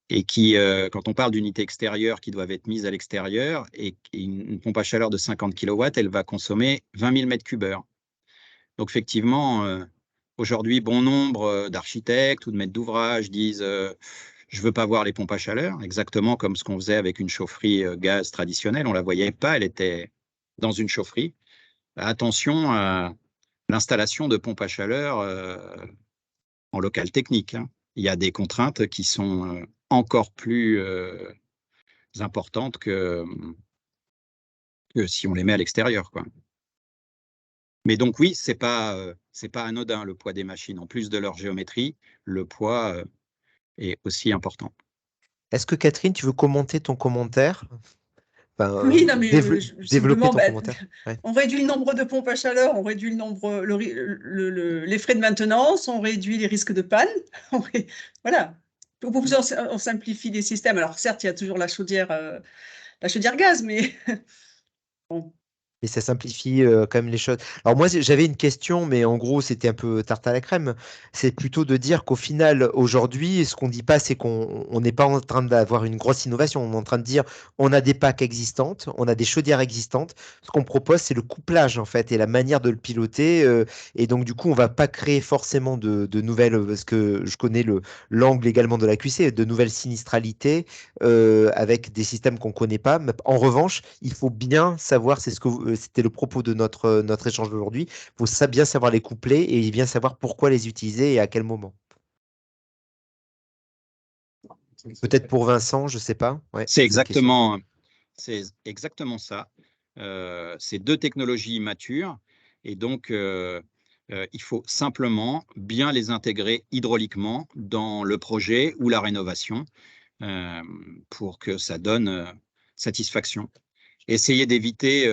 et qui, quand on parle d'unités extérieures qui doivent être mises à l'extérieur, et une pompe à chaleur de 50 kilowatts, elle va consommer 20 000 mètres cubes heure. Donc effectivement, aujourd'hui, bon nombre d'architectes ou de maîtres d'ouvrage disent je ne veux pas voir les pompes à chaleur, exactement comme ce qu'on faisait avec une chaufferie gaz traditionnelle. On ne la voyait pas, elle était dans une chaufferie. Attention à l'installation de pompes à chaleur en local technique. Il y a des contraintes qui sont encore plus importantes que si on les met à l'extérieur, quoi. Mais donc oui, c'est pas anodin le poids des machines. En plus de leur géométrie, le poids est aussi important. Est-ce que Catherine, tu veux commenter ton commentaire? Enfin, Oui, non, mais développer simplement, ton commentaire. Ouais. on réduit le nombre de pompes à chaleur, on réduit les frais de maintenance, on réduit les risques de panne. Voilà. On simplifie les systèmes. Alors certes, il y a toujours la chaudière gaz, mais bon. Et ça simplifie quand même les choses. Alors moi, j'avais une question, mais en gros, c'était un peu tarte à la crème. C'est plutôt de dire qu'au final, aujourd'hui, ce qu'on dit pas, c'est qu'on n'est pas en train d'avoir une grosse innovation. On est en train de dire, on a des packs existantes, on a des chaudières existantes. Ce qu'on propose, c'est le couplage, en fait, et la manière de le piloter. Et donc, du coup, on va pas créer forcément de nouvelles, parce que je connais l'angle également de la QC, de nouvelles sinistralités avec des systèmes qu'on connaît pas. Mais en revanche, il faut bien savoir, c'est ce que c'était le propos de notre échange d'aujourd'hui, il faut bien savoir les coupler et bien savoir pourquoi les utiliser et à quel moment. Peut-être pour Vincent, je ne sais pas. Ouais, C'est une question. exactement ça. C'est deux technologies matures et donc il faut simplement bien les intégrer hydrauliquement dans le projet ou la rénovation. pour que ça donne satisfaction. Essayez d'éviter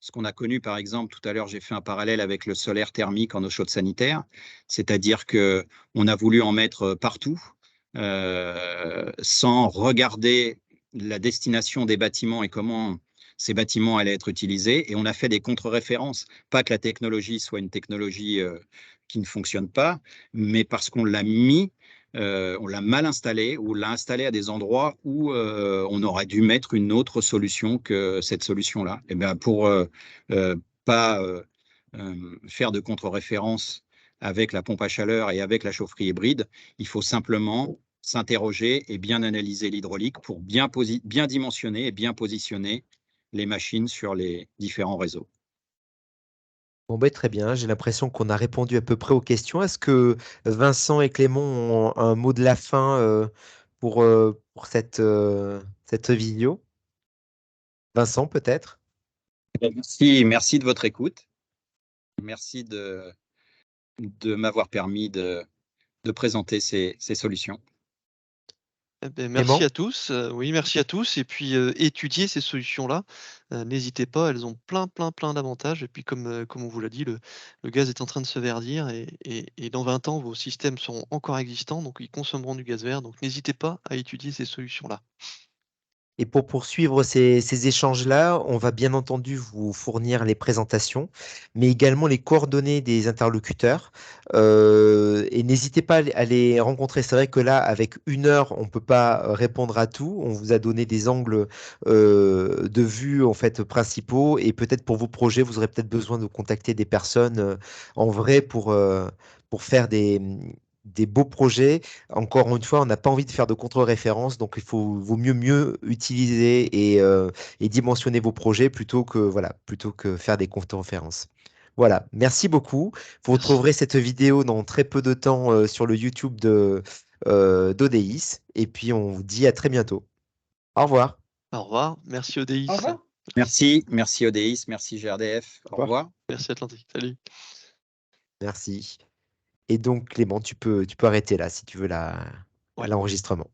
ce qu'on a connu, par exemple, tout à l'heure, j'ai fait un parallèle avec le solaire thermique en eau chaude sanitaire, c'est-à-dire qu'on a voulu en mettre partout sans regarder la destination des bâtiments et comment ces bâtiments allaient être utilisés. Et on a fait des contre-références. Pas que la technologie soit une technologie qui ne fonctionne pas, mais parce qu'on l'a mis, on l'a mal installé ou l'a installé à des endroits où on aurait dû mettre une autre solution que cette solution-là. Et bien pour pas faire de contre-référence avec la pompe à chaleur et avec la chaufferie hybride, il faut simplement s'interroger et bien analyser l'hydraulique pour bien dimensionner et bien positionner les machines sur les différents réseaux. Bon, ben, très bien, j'ai l'impression qu'on a répondu à peu près aux questions. Est-ce que Vincent et Clément ont un mot de la fin pour cette vidéo? Vincent, peut-être? Merci de votre écoute. Merci de m'avoir permis de présenter ces solutions. Eh ben, merci Clément? à tous. Oui, merci à tous. Et puis, étudiez ces solutions-là. N'hésitez pas, elles ont plein d'avantages. Et puis, comme on vous l'a dit, le gaz est en train de se verdir et dans 20 ans, vos systèmes seront encore existants, donc ils consommeront du gaz vert. Donc, n'hésitez pas à étudier ces solutions-là. Et pour poursuivre ces échanges-là, on va bien entendu vous fournir les présentations, mais également les coordonnées des interlocuteurs. Et n'hésitez pas à les rencontrer. C'est vrai que là, avec 1 heure, on ne peut pas répondre à tout. On vous a donné des angles de vue en fait principaux. Et peut-être pour vos projets, vous aurez peut-être besoin de contacter des personnes en vrai pour faire des beaux projets. Encore une fois, on n'a pas envie de faire de contre-référence, donc vaut mieux utiliser et dimensionner vos projets plutôt que faire des contre-références. Voilà, merci beaucoup. Vous Merci. retrouverez cette vidéo dans très peu de temps sur le YouTube d'ODIS. Et puis, on vous dit à très bientôt. Au revoir. Au revoir. Merci ODIS. Au revoir. Merci ODIS, merci GRDF. Au revoir. Merci Atlantique. Salut. Merci. Et donc, Clément, tu peux arrêter là si tu veux Ouais. l'enregistrement.